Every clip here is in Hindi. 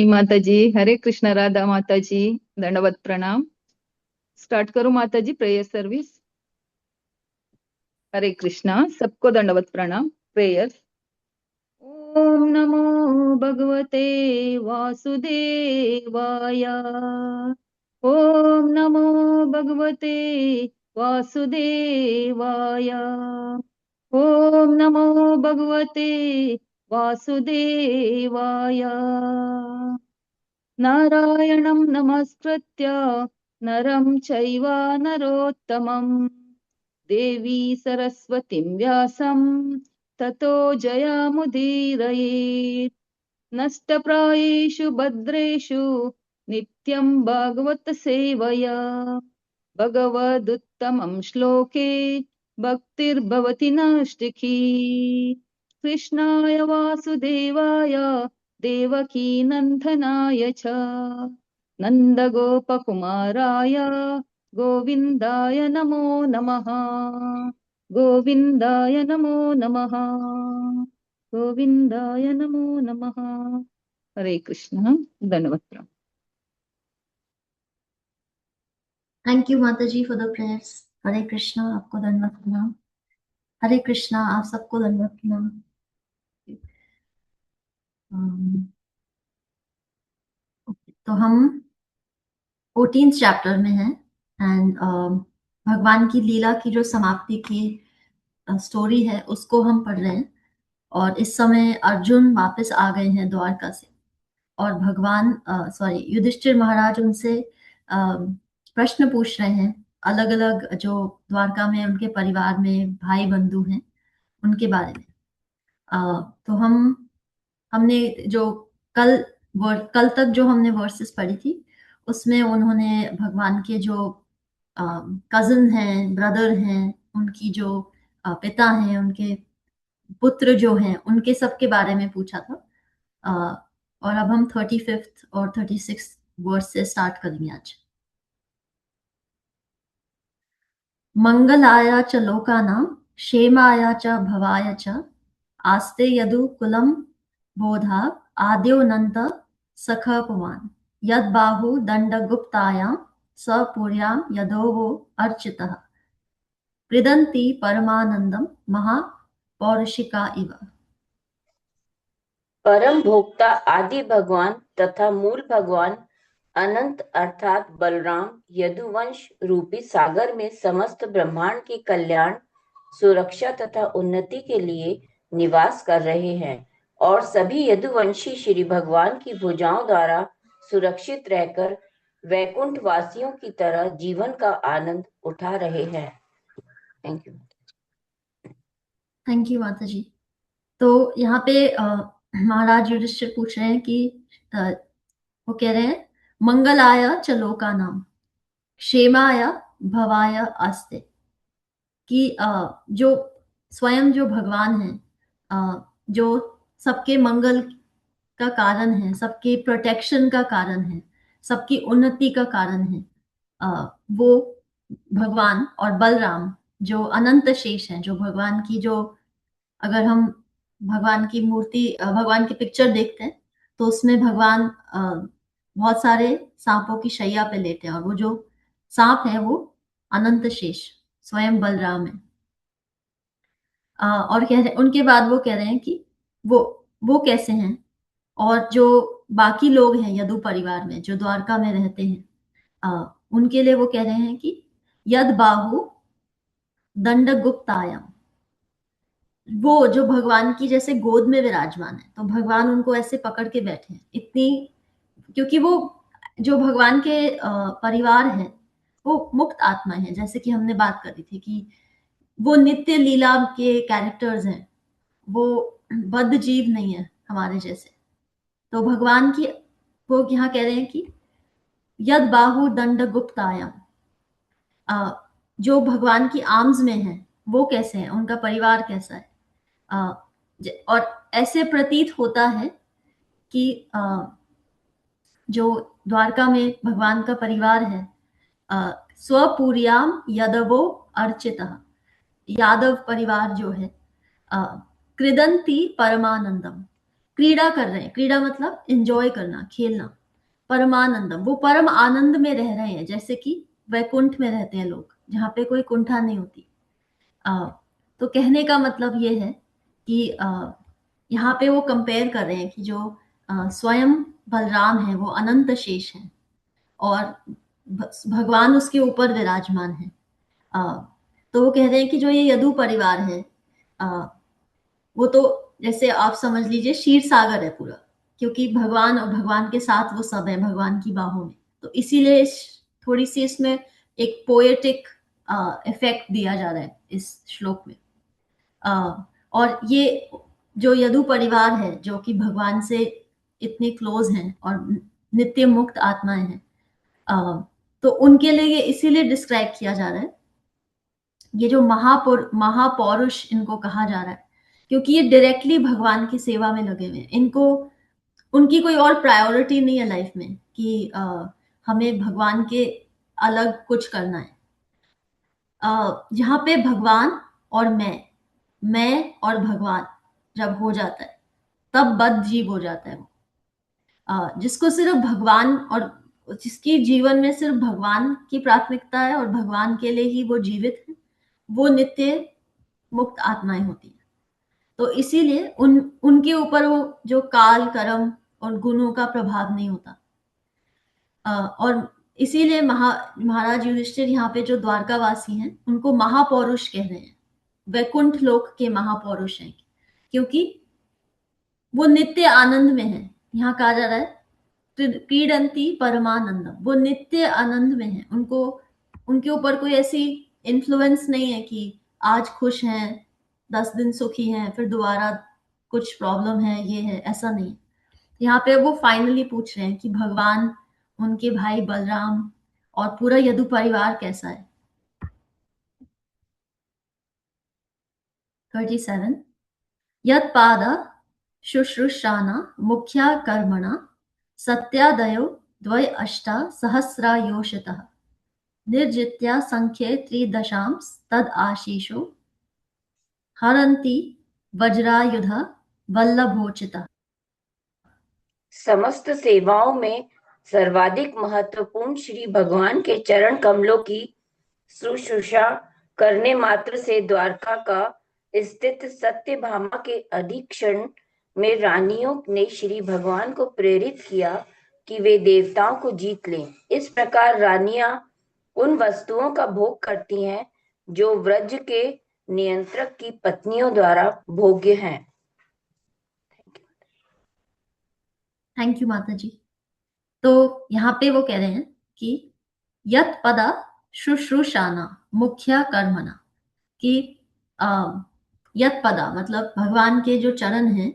माता जी, हरे कृष्ण। राधा माता जी, दंडवत प्रणाम। स्टार्ट करूं माता जी प्रेयर सर्विस। हरे कृष्णा, सबको दंडवत प्रणाम। प्रेयर। ओम नमो भगवते वासुदेवाय। ओम नमो भगवते वासुदेवाय। ओम नमो भगवते वासुदेवाय। नारायणं नमस्कृत्य नरं चैव नरोत्तमं देवी सरस्वतीं व्यासं ततो जयमुदीरयेत्। नष्टप्रायेषु भद्रेषु नित्यं भागवत सेवया भगवदुत्तमं श्लोके भक्तिर्भवति नष्टिकी। कृष्णाय वासुदेवाय देवकीनन्दनाय च नन्दगोपकुमाराय गोविन्दाय नमो नमः। गोविन्दाय नमो नमः। गोविन्दाय नमो नमः। हरे कृष्ण। धन्यवाद प्रणाम। थैंक यू माता जी फॉर द प्रेयर्स। हरे कृष्णा, आपको दंडवत प्रणाम। हरे कृष्णा, आप सबको दंडवत प्रणाम। तो हम 14th चैप्टर में हैं एंड भगवान की लीला की जो समाप्ति की स्टोरी है उसको हम पढ़ रहे हैं। और इस समय अर्जुन वापस आ गए हैं द्वारका से और भगवान युधिष्ठिर महाराज उनसे प्रश्न पूछ रहे हैं अलग अलग जो द्वारका में उनके परिवार में भाई बंधु हैं उनके बारे में। तो हमने जो कल कल तक जो हमने वर्सेस पढ़ी थी उसमें उन्होंने भगवान के जो कजिन हैं, ब्रदर हैं, उनकी जो पिता हैं, उनके पुत्र जो हैं, उनके सब के बारे में पूछा था। और अब हम 35th और 36th वर्स से स्टार्ट करेंगे आज। मंगलाय च लोकानां क्षेमाय च भवाय च आस्ते यदु कुलं बोधा आद्योऽनन्त सख पुमान् यद् बाहु दण्डगुप्तायां स पुर्यां यदोवो अर्चितः कृदन्ति परमानन्दं महापौरुषिका इव। परम भोक्ता आदि भगवान तथा मूल भगवान अनंत अर्थात बलराम यदुवंश रूपी सागर में समस्त ब्रह्मांड के कल्याण, सुरक्षा तथा उन्नति के लिए निवास कर रहे हैं और सभी यदुवंशी श्री भगवान की भुजाओं द्वारा सुरक्षित रहकर वैकुंठ वासियों की तरह जीवन का आनंद उठा रहे हैं। Thank you. थैंक यू माता जी। तो यहाँ पे महाराज युधिष्ठिर पूछ रहे हैं कि वो कह रहे हैं मंगलाय च लोकानां क्षेमाय भवाय आस्ते कि जो स्वयं जो भगवान हैं, जो सबके मंगल का कारण है, सबके प्रोटेक्शन का कारण है, सबकी उन्नति का कारण है, वो भगवान और बलराम जो अनंत शेष हैं, जो भगवान की जो अगर हम भगवान की मूर्ति भगवान की पिक्चर देखते हैं तो उसमें भगवान बहुत सारे सांपों की शैया पे लेटे हैं और वो जो सांप है वो अनंत शेष स्वयं बलराम है। और कह रहे उनके बाद वो कह रहे हैं कि वो कैसे हैं और जो बाकी लोग हैं यदु परिवार में जो द्वारका में रहते हैं उनके लिए वो कह रहे हैं कि यद बाहु दंड गुप्तायम, वो जो भगवान की जैसे गोद में विराजमान है तो भगवान उनको ऐसे पकड़ के बैठे हैं इतनी, क्योंकि वो जो भगवान के परिवार है वो मुक्त आत्मा है, जैसे कि हमने बात करी थी कि वो नित्य लीला के कैरेक्टर्स हैं, वो बद्ध जीव नहीं है हमारे जैसे। तो भगवान की वो यहाँ कह रहे हैं कि यद बाहु दंड गुप्तायम, जो भगवान की आर्म्स में है वो कैसे हैं, उनका परिवार कैसा है। और ऐसे प्रतीत होता है कि जो द्वारका में भगवान का परिवार है स्वपुर्याम यदवो अर्चितः, यादव परिवार जो है कृदंती परमानंदम, क्रीड़ा कर रहे हैं, क्रीड़ा मतलब एंजॉय करना, खेलना। परमानंदम, वो परम आनंद में रह रहे हैं, जैसे कि वैकुंठ में रहते हैं लोग, जहाँ पे कोई कुंठा नहीं होती। तो कहने का मतलब ये है कि यहाँ पे वो कंपेयर कर रहे हैं कि जो स्वयं बलराम है वो अनंत शेष है और भगवान उसके ऊपर विराजमान है। तो वो कह रहे हैं कि जो ये यदु परिवार है, वो तो जैसे आप समझ लीजिए क्षीर सागर है पूरा, क्योंकि भगवान और भगवान के साथ वो सब है भगवान की बाहों में। तो इसीलिए थोड़ी सी इसमें एक पोएटिक इफेक्ट दिया जा रहा है इस श्लोक में। और ये जो यदु परिवार है जो कि भगवान से इतने क्लोज हैं और नित्य मुक्त आत्माएं हैं, तो उनके लिए ये इसीलिए डिस्क्राइब किया जा रहा है, ये जो महापौरुष इनको कहा जा रहा है, क्योंकि ये डायरेक्टली भगवान की सेवा में लगे हुए हैं। इनको उनकी कोई और प्रायोरिटी नहीं है लाइफ में कि हमें भगवान के अलग कुछ करना है। जहाँ पे भगवान और मैं और भगवान जब हो जाता है तब बद्ध जीव हो जाता है वो। जिसको सिर्फ भगवान और जिसकी जीवन में सिर्फ भगवान की प्राथमिकता है और भगवान के लिए ही वो जीवित है, वो नित्य मुक्त आत्माएं होती हैं। तो इसीलिए उनके ऊपर वो जो काल कर्म और गुणों का प्रभाव नहीं होता। और इसीलिए महाराज युधिष्ठिर यहाँ पे जो द्वारकावासी हैं उनको महापौरुष कह रहे हैं, वैकुंठ लोक के महापौरुष हैं, क्योंकि वो नित्य आनंद में है। यहाँ कहा जा रहा है क्रीडंती परमानंदम, वो नित्य आनंद में है। उनको उनके ऊपर कोई ऐसी इन्फ्लुएंस नहीं है कि आज खुश हैं, 10 दिन सुखी हैं, फिर दोबारा कुछ प्रॉब्लम है, ये है, ऐसा नहीं। यहाँ पे वो फाइनली पूछ रहे हैं कि भगवान, उनके भाई बलराम और पूरा यदु परिवार कैसा है। 37 यत्पाद शुश्रूषाना मुख्या कर्मणा सत्यादयो द्वय अष्टा सहस्रायोषतः निर्जित्या संख्ये त्रिदशांश तद आशीषो हरन्ति वज्रायुध वल्लभोचितः। समस्त सेवाओं में सर्वाधिक महत्वपूर्ण श्री भगवान के चरण कमलों की शुश्रूषा करने मात्र से द्वारका का स्थित सत्यभामा के अधीक्षण में रानियों ने श्री भगवान को प्रेरित किया कि वे देवताओं को जीत लें। इस प्रकार रानियां उन वस्तुओं का भोग करती हैं जो व्रज के नियंत्रक की पत्नियों द्वारा भोग्य हैं। थैंक यू माता जी। तो यहाँ पे वो कह रहे हैं कि यत पदा शुश्रूषाना मुख्य कर्मणा, कि यत पदा मतलब भगवान के जो चरण हैं,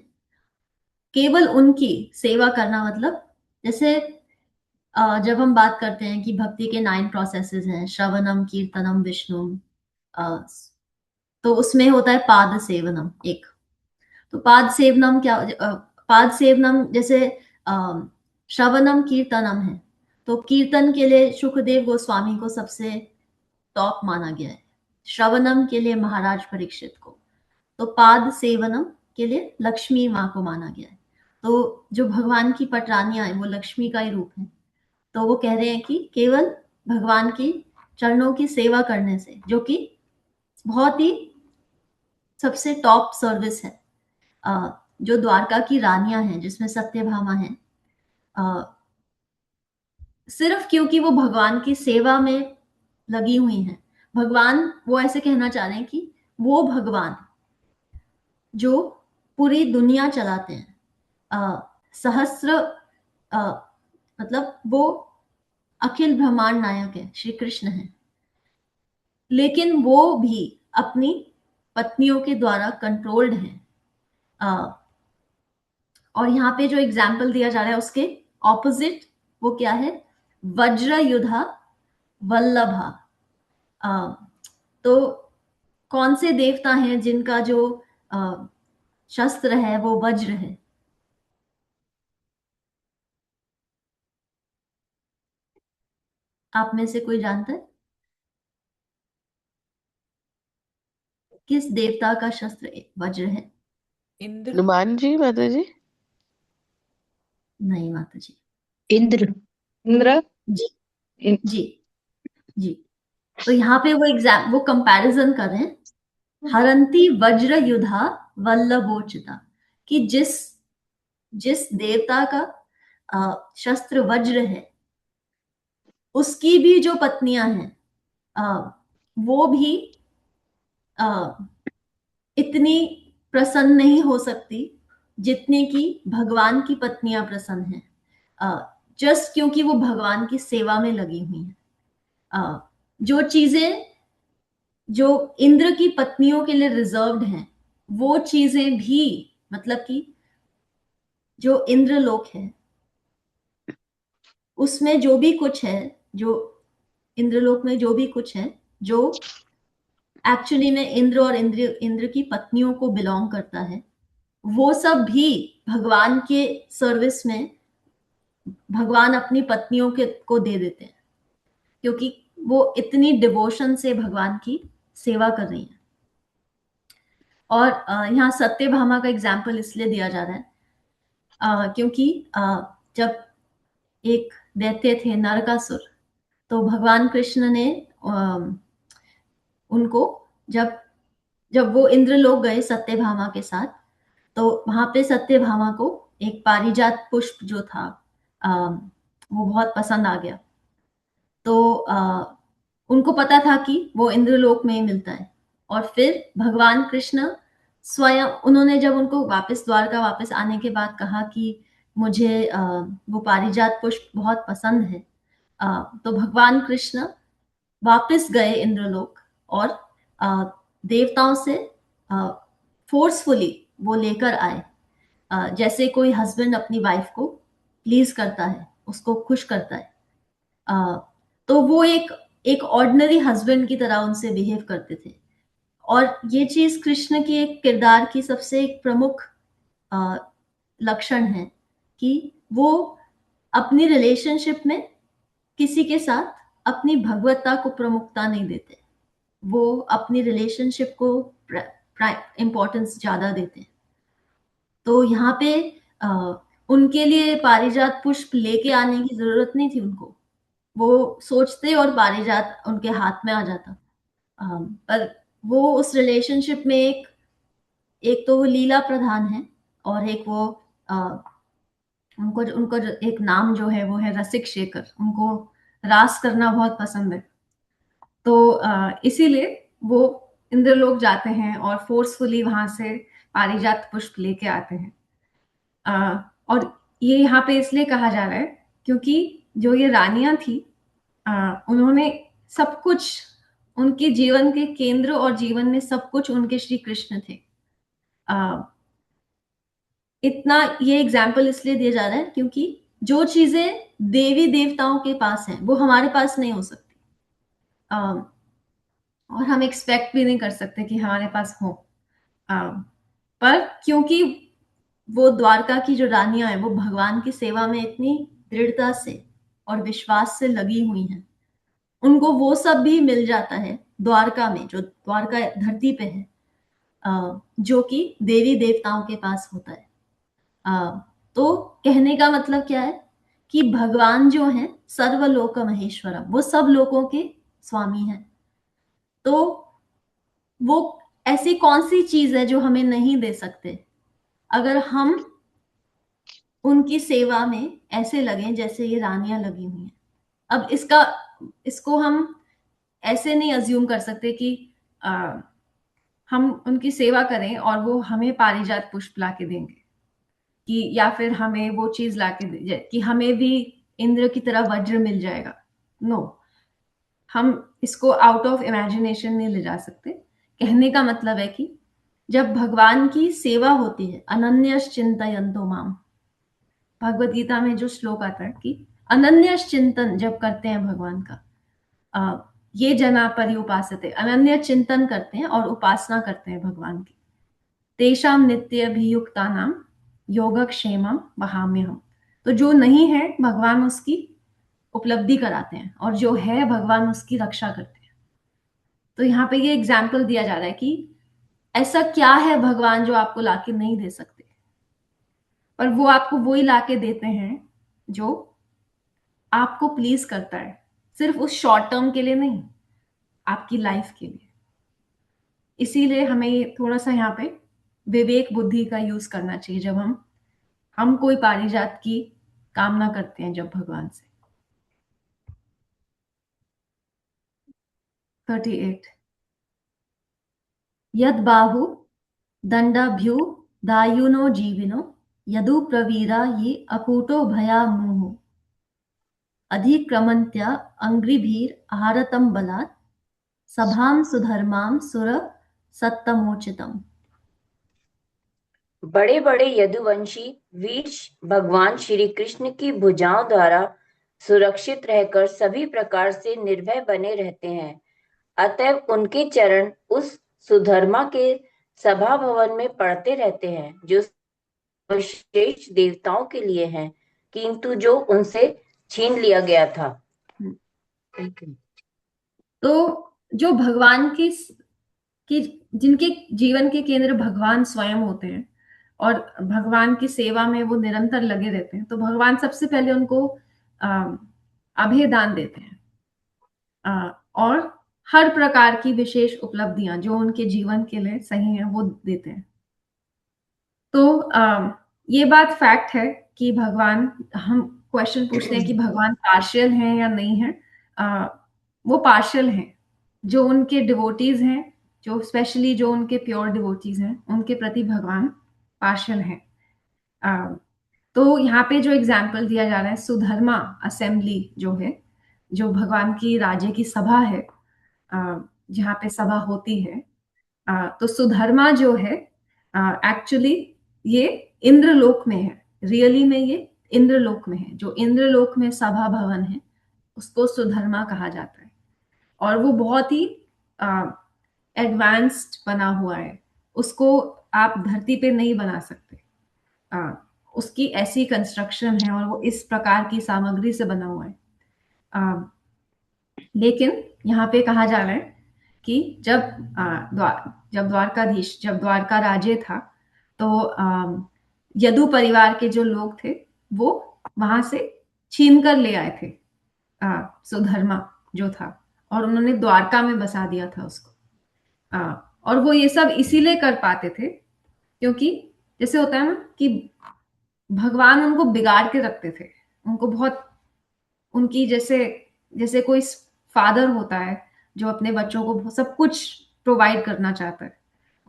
केवल उनकी सेवा करना। मतलब जैसे जब हम बात करते हैं कि भक्ति के 9 प्रोसेसेस हैं, श्रवणम कीर्तनम विष्णु, तो उसमें होता है पाद सेवनम एक। तो पाद सेवनम क्या, पाद सेवनम जैसे श्रवणम कीर्तनम है, तो कीर्तन के लिए सुखदेव गोस्वामी को सबसे टॉप माना गया है, श्रवणम के लिए महाराज परीक्षित को, तो पाद सेवनम के लिए लक्ष्मी माँ को माना गया है। तो जो भगवान की पटरानियां हैं वो लक्ष्मी का ही रूप है। तो वो कह रहे हैं कि केवल भगवान की चरणों की सेवा करने से, जो कि बहुत ही सबसे टॉप सर्विस है, जो द्वारका की रानियां हैं जिसमें सत्यभामा है, सिर्फ क्योंकि वो भगवान की सेवा में लगी हुई हैं। भगवान, वो ऐसे कहना चाह रहे हैं कि वो भगवान जो पूरी दुनिया चलाते हैं, सहस्र मतलब वो अखिल ब्रह्मांड नायक है, श्री कृष्ण है, लेकिन वो भी अपनी पत्नियों के द्वारा कंट्रोल्ड है। और यहाँ पे जो एग्जाम्पल दिया जा रहा है उसके ऑपोजिट वो क्या है, वज्र युधा वल्लभा। तो कौन से देवता हैं जिनका जो शस्त्र है वो वज्र है? आप में से कोई जानता है किस देवता का शस्त्र वज्र है? हनुमान जी माता जी। नहीं माता जी। इंद्र। इंद्र। जी इन, जी जी। तो यहाँ पे वो कंपैरिजन कर रहे हैं, हरंती वज्र युधा वल्लभोचिता, कि जिस देवता का शस्त्र वज्र है, उसकी भी जो पत्नियां हैं वो भी इतनी प्रसन्न नहीं हो सकती जितने कि भगवान की पत्नियां प्रसन्न हैं, जस्ट क्योंकि वो भगवान की सेवा में लगी हुई हैं। जो चीजें जो इंद्र की पत्नियों के लिए रिजर्व्ड हैं, वो चीजें भी, मतलब कि जो इंद्रलोक है उसमें जो भी कुछ है, जो इंद्रलोक में जो भी कुछ है, जो एक्चुअली में इंद्र और इंद्र की पत्नियों को बिलोंग करता है, वो सब भी भगवान के सर्विस में भगवान अपनी पत्नियों को दे देते हैं, क्योंकि वो इतनी डिवोशन से भगवान की सेवा कर रही हैं। और यहाँ सत्यभामा का एग्जाम्पल इसलिए दिया जा रहा है क्योंकि जब एक दैत्य थे नरकासुर, तो भगवान कृष्ण ने उनको जब वो इंद्रलोक गए सत्यभामा के साथ, तो वहां पे सत्यभामा को एक पारिजात पुष्प जो था वो बहुत पसंद आ गया। तो उनको पता था कि वो इंद्रलोक में ही मिलता है, और फिर भगवान कृष्ण स्वयं, उन्होंने जब उनको वापस द्वारका वापस आने के बाद कहा कि मुझे वो पारिजात पुष्प बहुत पसंद है, तो भगवान कृष्ण वापस गए इंद्रलोक और देवताओं से फोर्सफुली वो लेकर आए, जैसे कोई हस्बैंड अपनी वाइफ को प्लीज करता है, उसको खुश करता है। तो वो एक ऑर्डिनरी हस्बैंड की तरह उनसे बिहेव करते थे। और ये चीज कृष्ण की एक किरदार की सबसे एक प्रमुख लक्षण है कि वो अपनी रिलेशनशिप में किसी के साथ अपनी भगवत्ता को प्रमुखता नहीं देते, वो अपनी रिलेशनशिप को इम्पोर्टेंस ज्यादा देते हैं। तो यहाँ पे उनके लिए पारिजात पुष्प लेके आने की जरूरत नहीं थी उनको, वो सोचते और पारिजात उनके हाथ में आ जाता। पर वो उस रिलेशनशिप में एक तो वो लीला प्रधान है, और एक वो उनको उनको एक नाम जो है वो है रसिक शेखर, उनको रास करना बहुत पसंद है। तो इसीलिए वो इंद्रलोक जाते हैं और फोर्सफुली वहां से पारिजात पुष्प लेके आते हैं। और ये यहाँ पे इसलिए कहा जा रहा है क्योंकि जो ये रानियां थी, उन्होंने सब कुछ, उनके जीवन के केंद्र और जीवन में सब कुछ उनके श्री कृष्ण थे। इतना ये एग्जाम्पल इसलिए दिया जा रहा है क्योंकि जो चीजें देवी देवताओं के पास हैं वो हमारे पास नहीं हो सकती, और हम एक्सपेक्ट भी नहीं कर सकते कि हमारे पास हो। पर क्योंकि वो द्वारका की जो रानियां हैं वो भगवान की सेवा में इतनी दृढ़ता से और विश्वास से लगी हुई हैं, उनको वो सब भी मिल जाता है द्वारका में, जो द्वारका धरती पे है, जो कि देवी देवताओं के पास होता है। तो कहने का मतलब क्या है कि भगवान जो है सर्वलोक महेश्वरम, वो सब लोगों के स्वामी हैं। तो वो ऐसी कौन सी चीज है जो हमें नहीं दे सकते अगर हम उनकी सेवा में ऐसे लगे जैसे ये रानियां लगी हुई हैं। अब इसको हम ऐसे नहीं अज्यूम कर सकते कि हम उनकी सेवा करें और वो हमें पारिजात पुष्प ला के देंगे, कि या फिर हमें वो चीज ला के दे कि हमें भी इंद्र की तरह वज्र मिल जाएगा। नो, हम इसको आउट ऑफ इमेजिनेशन नहीं ले जा सकते। कहने का मतलब है कि जब भगवान की सेवा होती है, अनन्यश चिंतयन्तो माम, भगवत गीता में जो श्लोक आता है कि अनन्यश चिंतन जब करते हैं भगवान का, ये जना पर्युपासते, अनन्य चिंतन करते हैं और उपासना करते हैं भगवान की, तेषाम नित्य अभियुक्ता नाम योगक्षेमम वहाम्यहम। तो जो नहीं है भगवान उसकी उपलब्धि कराते हैं, और जो है भगवान उसकी रक्षा करते हैं। तो यहाँ पे ये एग्जाम्पल दिया जा रहा है कि ऐसा क्या है भगवान जो आपको लाके नहीं दे सकते। पर वो आपको वही लाके देते हैं जो आपको प्लीज करता है, सिर्फ उस शॉर्ट टर्म के लिए नहीं, आपकी लाइफ के लिए। इसीलिए हमें ये थोड़ा सा यहाँ पे विवेक बुद्धि का यूज करना चाहिए जब हम कोई पारिजात की कामना करते हैं जब भगवान से। 38 यद बाहु दंडाभ्यु दायुनो जीविनो यदु प्रवीरा ये अकूटो भया मुहु अधिक्रमन्त्या अंग्रिभीर आहारतम बलात् सभाम सुधर्माम सुर सत्तमोचितम। बड़े बड़े यदुवंशी वीर भगवान श्री कृष्ण की भुजाओं द्वारा सुरक्षित रहकर सभी प्रकार से निर्भय बने रहते हैं। अतएव उनके चरण उस सुधर्मा के सभा भवन में पड़ते रहते हैं जो श्रेष्ठ देवताओं के लिए हैं, किंतु जो उनसे छीन लिया गया था। तो जो भगवान की जिनके जीवन के केंद्र भगवान स्वयं होते हैं और भगवान की सेवा में वो निरंतर लगे रहते हैं, तो भगवान सबसे पहले उनको अभय दान देते हैं और हर प्रकार की विशेष उपलब्धियां जो उनके जीवन के लिए सही है वो देते हैं। तो ये बात फैक्ट है कि भगवान, हम क्वेश्चन पूछते हैं कि भगवान पार्शियल हैं या नहीं है, वो पार्शियल हैं। जो उनके डिवोटीज हैं, जो स्पेशली जो उनके प्योर डिवोटीज हैं, उनके प्रति भगवान पार्शियल हैं। तो यहाँ पे जो एग्जाम्पल दिया जा रहा है, सुधर्मा असेंबली जो है, जो भगवान की राज्य की सभा है, जहाँ पे सभा होती है, तो सुधर्मा जो है एक्चुअली ये इंद्रलोक में है। रियली में ये इंद्रलोक में है। जो इंद्रलोक में सभा भवन है उसको सुधर्मा कहा जाता है और वो बहुत ही एडवांस्ड बना हुआ है। उसको आप धरती पे नहीं बना सकते। उसकी ऐसी कंस्ट्रक्शन है और वो इस प्रकार की सामग्री से बना हुआ है। लेकिन यहाँ पे कहा जा रहा है कि जब द्वारकाधीश, जब द्वारका राज्य था, तो यदु परिवार के जो लोग थे वो वहां से छीन कर ले आए थे सुधर्मा जो था, और उन्होंने द्वारका में बसा दिया था उसको। और वो ये सब इसीलिए कर पाते थे क्योंकि जैसे होता है ना कि भगवान उनको बिगाड़ के रखते थे। उनको बहुत, उनकी जैसे कोई फादर होता है जो अपने बच्चों को सब कुछ प्रोवाइड करना चाहता है,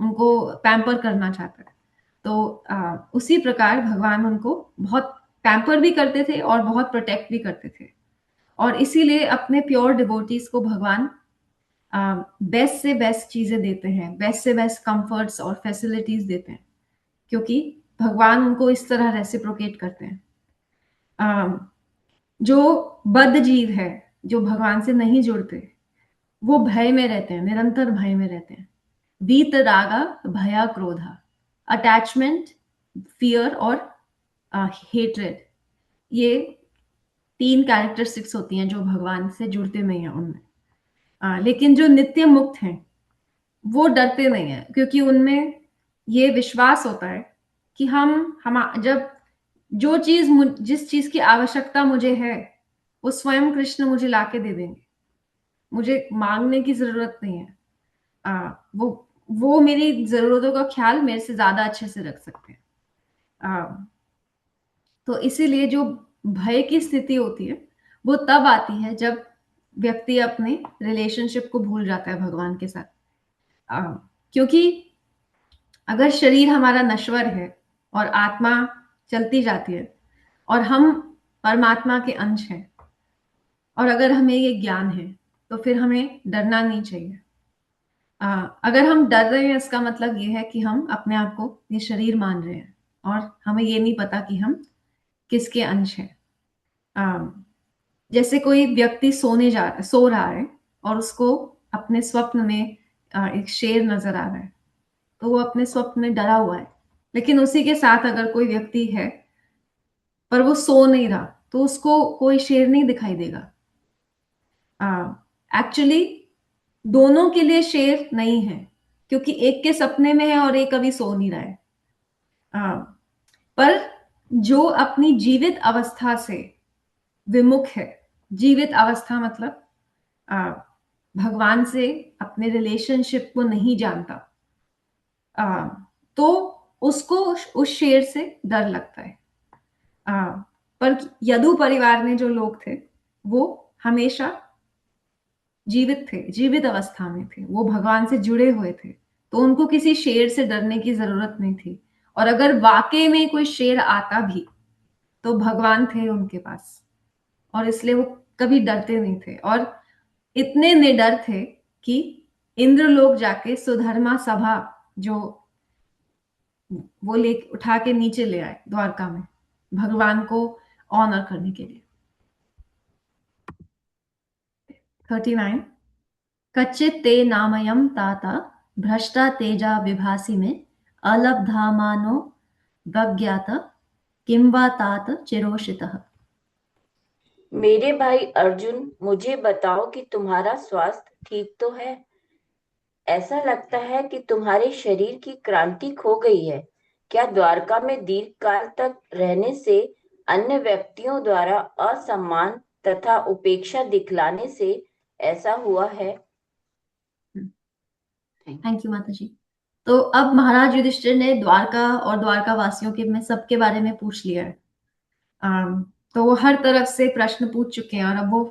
उनको पैम्पर करना चाहता है, तो उसी प्रकार भगवान उनको बहुत पैम्पर भी करते थे और बहुत प्रोटेक्ट भी करते थे। और इसीलिए अपने प्योर डिवोटीज को भगवान बेस्ट से बेस्ट चीजें देते हैं, बेस्ट से बेस्ट कंफर्ट्स और फैसिलिटीज देते हैं, क्योंकि भगवान उनको इस तरह रेसिप्रोकेट करते हैं। जो बद्ध जीव है, जो भगवान से नहीं जुड़ते, वो भय में रहते हैं, निरंतर भय में रहते हैं। वीत रागा भया क्रोधा, अटैचमेंट, फियर और हेट्रेड, ये 3 कैरेक्टरिस्टिक्स होती हैं जो भगवान से जुड़ते नहीं है उनमें। लेकिन जो नित्य मुक्त हैं वो डरते नहीं है, क्योंकि उनमें ये विश्वास होता है कि जब जिस चीज की आवश्यकता मुझे है वो स्वयं कृष्ण मुझे लाके दे देंगे, मुझे मांगने की जरूरत नहीं है। वो मेरी जरूरतों का ख्याल मेरे से ज्यादा अच्छे से रख सकते हैं। तो इसीलिए जो भय की स्थिति होती है वो तब आती है जब व्यक्ति अपने रिलेशनशिप को भूल जाता है भगवान के साथ। क्योंकि अगर शरीर हमारा नश्वर है और आत्मा चलती जाती है और हम परमात्मा के अंश हैं, और अगर हमें ये ज्ञान है तो फिर हमें डरना नहीं चाहिए। अगर हम डर रहे हैं इसका मतलब ये है कि हम अपने आप को ये शरीर मान रहे हैं और हमें ये नहीं पता कि हम किसके अंश हैं। जैसे कोई व्यक्ति सो रहा है और उसको अपने स्वप्न में एक शेर नजर आ रहा है, तो वो अपने स्वप्न में डरा हुआ है। लेकिन उसी के साथ अगर कोई व्यक्ति है पर वो सो नहीं रहा, तो उसको कोई शेर नहीं दिखाई देगा। एक्चुअली दोनों के लिए शेर नहीं है, क्योंकि एक के सपने में है और एक अभी सो नहीं रहा है। पर जो अपनी जीवित अवस्था से विमुख है, जीवित अवस्था मतलब भगवान से अपने रिलेशनशिप को नहीं जानता, तो उसको उस शेर से डर लगता है। पर यदु परिवार में जो लोग थे वो हमेशा जीवित थे, जीवित अवस्था में थे, वो भगवान से जुड़े हुए थे, तो उनको किसी शेर से डरने की जरूरत नहीं थी। और अगर वाकई में कोई शेर आता भी तो भगवान थे उनके पास, और इसलिए वो कभी डरते नहीं थे। और इतने निडर थे कि इंद्र लोग जाके सुधर्मा सभा जो वो ले उठा के नीचे ले आए द्वारका में, भगवान को ऑनर करने के लिए। 39 कच्चित ते नामयम ताता भ्रष्टा तेजा विभासी में अलब्धामानो वज्ञात किंवा तात चिरोषितः। मेरे भाई अर्जुन, मुझे बताओ कि तुम्हारा स्वास्थ्य ठीक तो है? ऐसा लगता है कि तुम्हारे शरीर की क्रांति खो गई है। क्या द्वारका में दीर्घ काल तक रहने से अन्य व्यक्तियों द्वारा असम्मान तथा उपेक्षा दिखलाने से ऐसा हुआ है? थैंक यू माता जी। तो अब महाराज युधिष्ठिर ने द्वारका और द्वारका वासियों के में सबके बारे में पूछ लिया है। तो वो हर तरफ से प्रश्न पूछ चुके हैं, और अब वो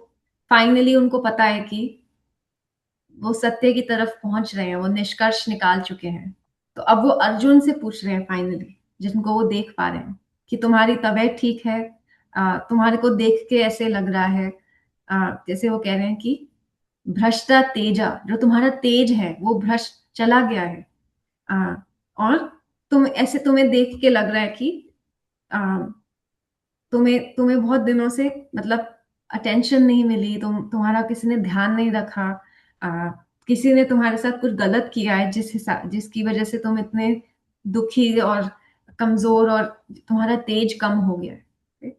फाइनली उनको पता है कि वो सत्य की तरफ पहुंच रहे हैं, वो निष्कर्ष निकाल चुके हैं। तो अब वो अर्जुन से पूछ रहे हैं फाइनली, जिनको वो देख पा रहे हैं, कि तुम्हारी तबीयत ठीक है? तुम्हारे को देख के ऐसे लग रहा है जैसे वो कह रहे हैं कि भ्रष्टा तेजा, जो तुम्हारा तेज है वो भ्रष्ट चला गया है। और तुम्हें देख के लग रहा है कि तुम्हें तुम्हें बहुत दिनों से मतलब अटेंशन नहीं मिली, तुम्हारा किसी ने ध्यान नहीं रखा, किसी ने तुम्हारे साथ कुछ गलत किया है जिसकी वजह से तुम इतने दुखी और कमजोर और तुम्हारा तेज कम हो गया है।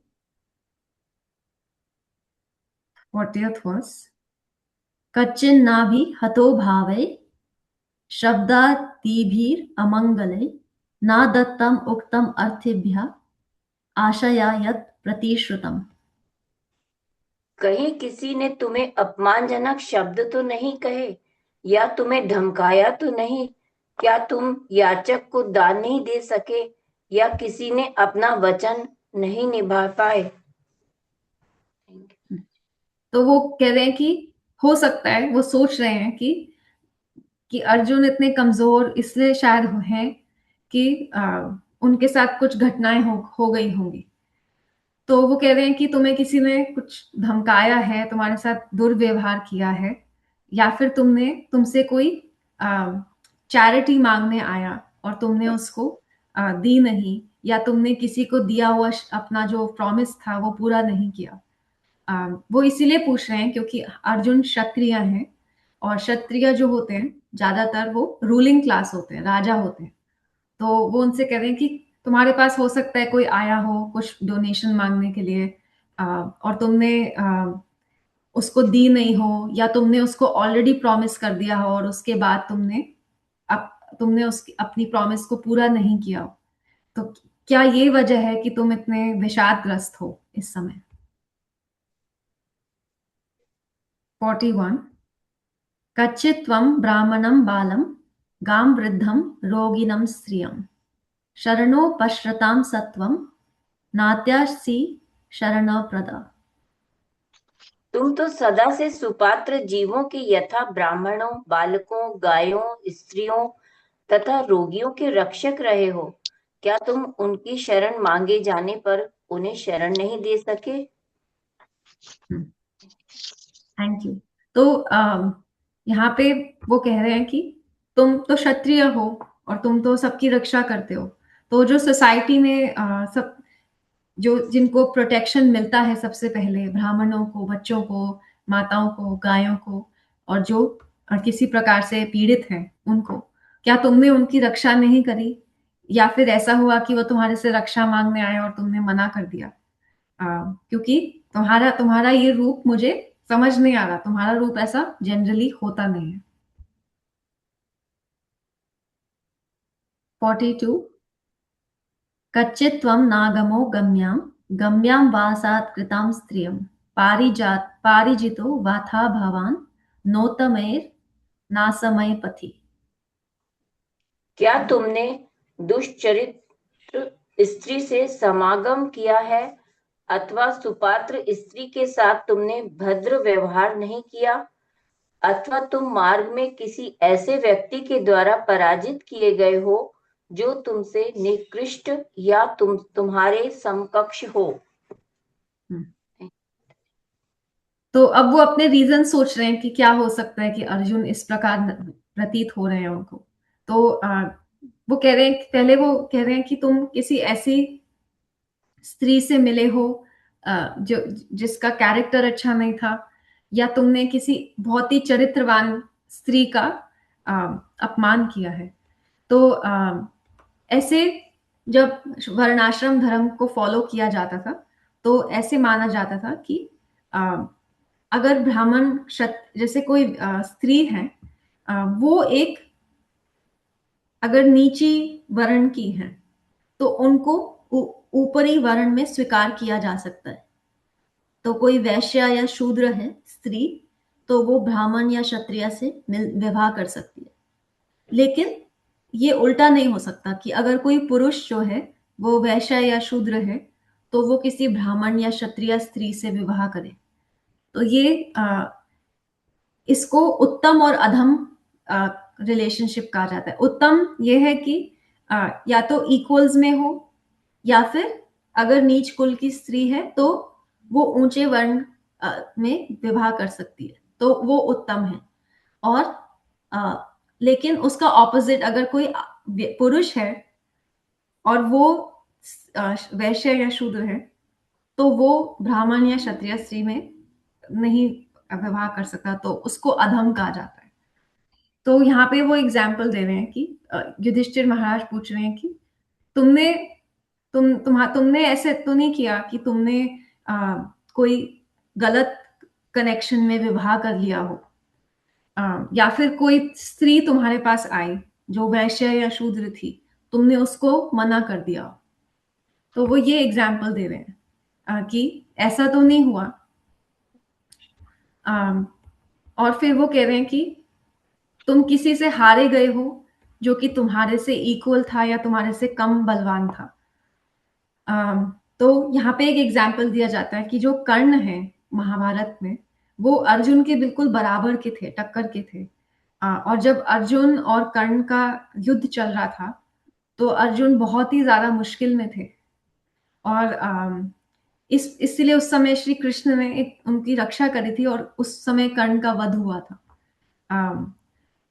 40th verse कच्चिन्नाभि हतो भावै शब्दातिभिर अमंगलै न दत्तम उक्तम अर्थेभ्यः आशया यत् प्रतिश्रुतम्। कहीं किसी ने तुम्हें अपमानजनक शब्द तो नहीं कहे या तुम्हें धमकाया तो नहीं? क्या तुम याचक को दान नहीं दे सके या किसी ने अपना वचन नहीं निभा पाए? तो वो कह रहे हैं कि हो सकता है, वो सोच रहे हैं कि अर्जुन इतने कमजोर इसलिए शायद हैं कि उनके साथ कुछ घटनाएं हो गई होंगी। तो वो कह रहे हैं कि तुम्हें किसी ने कुछ धमकाया है, तुम्हारे साथ दुर्व्यवहार किया है, या फिर तुमसे कोई चैरिटी मांगने आया और तुमने उसको दी नहीं, या तुमने किसी को दिया हुआ अपना जो प्रॉमिस था वो पूरा नहीं किया। वो इसीलिए पूछ रहे हैं क्योंकि अर्जुन क्षत्रिय हैं, और क्षत्रिय जो होते हैं ज्यादातर वो रूलिंग क्लास होते हैं, राजा होते हैं। तो वो उनसे कह रहे हैं कि तुम्हारे पास हो सकता है कोई आया हो कुछ डोनेशन मांगने के लिए, और तुमने उसको दी नहीं हो, या तुमने उसको ऑलरेडी प्रॉमिस कर दिया हो और उसके बाद तुमने उसकी अपनी प्रॉमिस को पूरा नहीं किया हो। तो क्या ये वजह है कि तुम इतने विषादग्रस्त हो इस समय? 41 कच्चित् त्वं ब्राह्मणं बालं गां वृद्धं रोगिणं स्त्रियं शरणोपश्रतां सत्वं नात्यासि शरणप्रदा। तुम तो सदा से सुपात्र जीवों के यथा ब्राह्मणों, बालकों, गायों, स्त्रियों तथा रोगियों के रक्षक रहे हो। क्या तुम उनकी शरण मांगे जाने पर उन्हें शरण नहीं दे सके? Thank you. तो यहाँ पे वो कह रहे हैं कि तुम तो क्षत्रिय हो और तुम तो सबकी रक्षा करते हो। तो जो सोसाइटी में सब जो जिनको प्रोटेक्शन मिलता है सबसे पहले, ब्राह्मणों को, बच्चों को, माताओं को, गायों को, और जो किसी प्रकार से पीड़ित हैं उनको, क्या तुमने उनकी रक्षा नहीं करी? या फिर ऐसा हुआ कि वो तुम्हारे से रक्षा मांगने आए और तुमने मना कर दिया? क्योंकि तुम्हारा तुम्हारा ये रूप मुझे समझ नहीं आ रहा, तुम्हारा रूप ऐसा जनरली होता नहीं है। 42 कच्चित् त्वं नागमो गम्यां गम्यां वासात् कृतां स्त्रियं पारिजितो वाथा भवान् नोतमैर् नासमय पथि। क्या तुमने दुष्चरित्र स्त्री से समागम किया है अथवा सुपात्र स्त्री के साथ तुमने भद्र व्यवहार नहीं किया, अथवा तुम मार्ग में किसी ऐसे व्यक्ति के द्वारा पराजित किए गए हो जो तुमसे निकृष्ट या तुम्हारे समकक्ष हो। तो अब वो अपने रीजन सोच रहे हैं कि क्या हो सकता है कि अर्जुन इस प्रकार प्रतीत हो रहे हैं उनको। तो वो कह रहे हैं, पहले वो कह रहे हैं कि तुम किसी ऐसी स्त्री से मिले हो जो जिसका कैरेक्टर अच्छा नहीं था, या तुमने किसी बहुत ही चरित्रवान स्त्री का अपमान किया है। तो ऐसे जब वर्णाश्रम धर्म को फॉलो किया जाता था तो ऐसे माना जाता था कि अगर ब्राह्मण जैसे कोई स्त्री है, वो एक अगर नीची वर्ण की है तो उनको ऊपरी वर्ण में स्वीकार किया जा सकता है। तो कोई वैश्य या शूद्र है स्त्री, तो वो ब्राह्मण या क्षत्रिय से विवाह कर सकती है। लेकिन ये उल्टा नहीं हो सकता कि अगर कोई पुरुष जो है वो वैश्य या शूद्र है तो वो किसी ब्राह्मण या क्षत्रिय स्त्री से विवाह करे। तो ये इसको उत्तम और अधम रिलेशनशिप कहा जाता है। उत्तम ये है कि या तो इक्वल्स में हो, या फिर अगर नीच कुल की स्त्री है तो वो ऊंचे वर्ण में विवाह कर सकती है, तो वो उत्तम है। और लेकिन उसका ऑपोजिट अगर कोई पुरुष है और वो वैश्य या शूद्र है तो वो ब्राह्मण या क्षत्रिय स्त्री में नहीं विवाह कर सकता, तो उसको अधम कहा जाता है। तो यहाँ पे वो एग्जाम्पल दे रहे हैं कि युधिष्ठिर महाराज पूछ रहे हैं कि तुमने ऐसे तो नहीं किया कि तुमने कोई गलत कनेक्शन में विवाह कर लिया हो, या फिर कोई स्त्री तुम्हारे पास आई जो वैश्य या शूद्र थी, तुमने उसको मना कर दिया। तो वो ये एग्जाम्पल दे रहे हैं कि ऐसा तो नहीं हुआ। और फिर वो कह रहे हैं कि तुम किसी से हारे गए हो जो कि तुम्हारे से इक्वल था या तुम्हारे से कम बलवान था। तो यहाँ पे एक एग्जाम्पल दिया जाता है कि जो कर्ण है महाभारत में, वो अर्जुन के बिल्कुल बराबर के थे, टक्कर के थे। और जब अर्जुन और कर्ण का युद्ध चल रहा था तो अर्जुन बहुत ही ज्यादा मुश्किल में थे, और इसलिए उस समय श्री कृष्ण ने एक उनकी रक्षा करी थी, और उस समय कर्ण का वध हुआ था।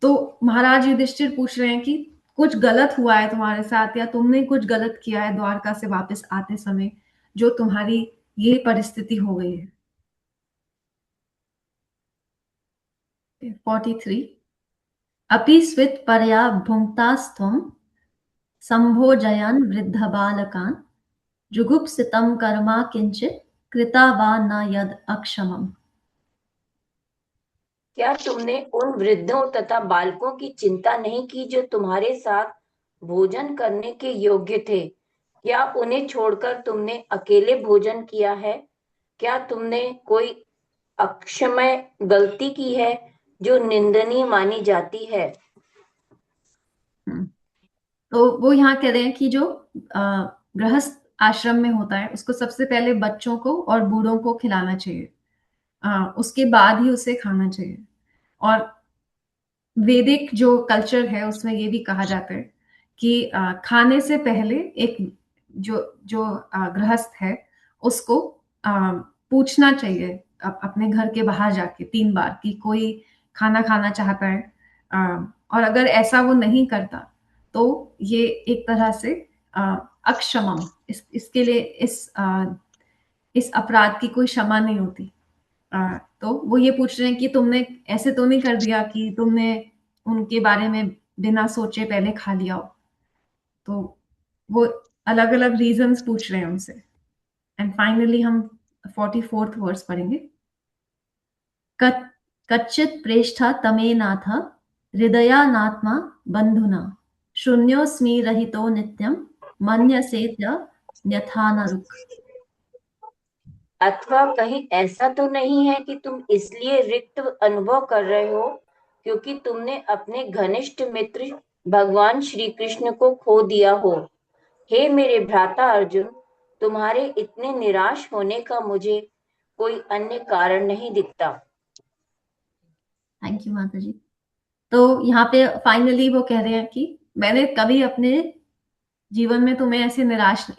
तो महाराज युधिष्ठिर पूछ रहे हैं कि कुछ गलत हुआ है तुम्हारे साथ, या तुमने कुछ गलत किया है द्वारका से वापस आते समय जो तुम्हारी ये परिस्थिति हो गई है। 43 अपि स्वित् परया भुङ्क्तास्त्वं सम्भोजयन् वृद्धबालकान् जुगुप्सितं कर्मा किंचित् कृता वा न यद् अक्षमम्। क्या तुमने उन वृद्धों तथा बालकों की चिंता नहीं की जो तुम्हारे साथ भोजन करने के योग्य थे? क्या उन्हें छोड़कर तुमने अकेले भोजन किया है? क्या तुमने कोई अक्षम्य गलती की है जो निंदनीय मानी जाती है? तो वो यहाँ कह रहे हैं कि जो गृहस्थ आश्रम में होता है उसको सबसे पहले बच्चों को और बूढ़ों को खिलाना चाहिए, उसके बाद ही उसे खाना चाहिए। और वैदिक जो कल्चर है उसमें ये भी कहा जाता है कि खाने से पहले एक जो जो गृहस्थ है उसको पूछना चाहिए अपने घर के बाहर जाके 3 बार कि कोई खाना खाना चाहता है। और अगर ऐसा वो नहीं करता तो ये एक तरह से अक्षमम, इसके लिए इस अपराध की कोई क्षमा नहीं होती। तो वो ये पूछ रहे हैं कि तुमने ऐसे तो नहीं कर दिया कि तुमने उनके बारे में बिना सोचे पहले खा लिया हो। तो वो अलग अलग रीजंस पूछ रहे हैं उनसे। एंड फाइनली हम 44th वर्स पढ़ेंगे। कच्चित् प्रेष्ठा तमेनाथ हृदयानात्मा बंधुना शून्योऽस्मि रहितो नित्यं मन्यसेत्य न्यथा नरुक्। अथवा कहीं ऐसा तो नहीं है कि तुम इसलिए रिक्त अनुभव कर रहे हो क्योंकि तुमने अपने घनिष्ठ मित्र भगवान श्री कृष्ण को खो दिया हो। हे मेरे भ्राता अर्जुन, तुम्हारे इतने निराश होने का मुझे कोई अन्य कारण नहीं दिखता। थैंक यू माता जी। तो यहाँ पे फाइनली वो कह रहे हैं कि मैंने कभी अपने जीवन में तुम्हें ऐसे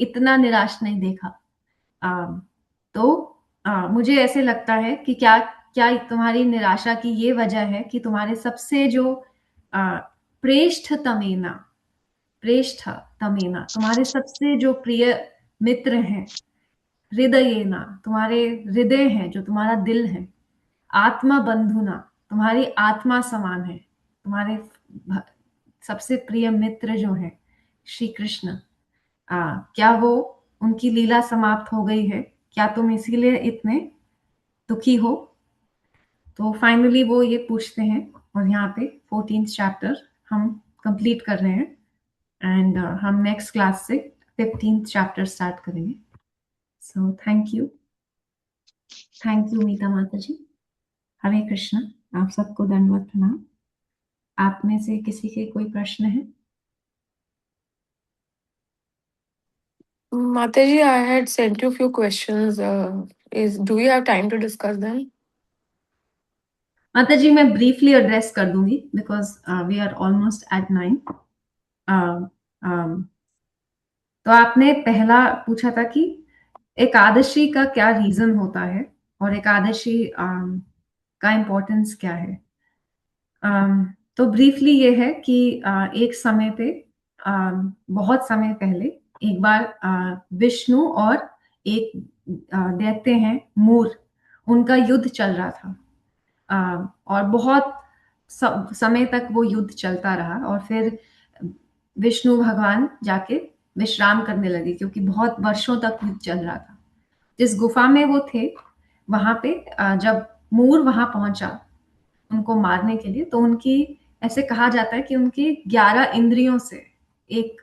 इतना निराश नहीं देखा। तो मुझे ऐसे लगता है कि क्या क्या तुम्हारी निराशा की ये वजह है कि तुम्हारे सबसे जो प्रेष्ठतमेना तुम्हारे सबसे जो प्रिय मित्र हैं, हृदयेना तुम्हारे हृदय हैं, जो तुम्हारा दिल है, आत्मा बंधुना तुम्हारी आत्मा समान है, तुम्हारे सबसे प्रिय मित्र जो है श्री कृष्ण, क्या वो उनकी लीला समाप्त हो गई है? क्या तुम इसीलिए इतने दुखी हो? तो फाइनली वो ये पूछते हैं और यहाँ पे 14th चैप्टर हम कंप्लीट कर रहे हैं एंड हम नेक्स्ट क्लास से 15th चैप्टर स्टार्ट करेंगे। सो थैंक यू मीता माता जी। हरे कृष्ण। आप सबको दंडवत प्रणाम। आप में से किसी के कोई प्रश्न है? Mataji, I had sent you a few questions. Do we have time to discuss them? माता जी मैं ब्रीफली एड्रेस कर दूंगी because we are almost at 9। तो आपने पहला पूछा था कि एकादशी का क्या रीजन होता है और एकादशी का इम्पोर्टेंस क्या है। तो ब्रीफली ये है कि एक समय पे बहुत समय पहले एक बार विष्णु और एक दैत्य हैं मूर, उनका युद्ध चल रहा था और बहुत समय तक वो युद्ध चलता रहा और फिर विष्णु भगवान जाके विश्राम करने लगे क्योंकि बहुत वर्षों तक युद्ध चल रहा था। जिस गुफा में वो थे वहां पे जब मूर वहां पहुंचा उनको मारने के लिए, तो उनकी ऐसे कहा जाता है कि उनकी 11 इंद्रियों से एक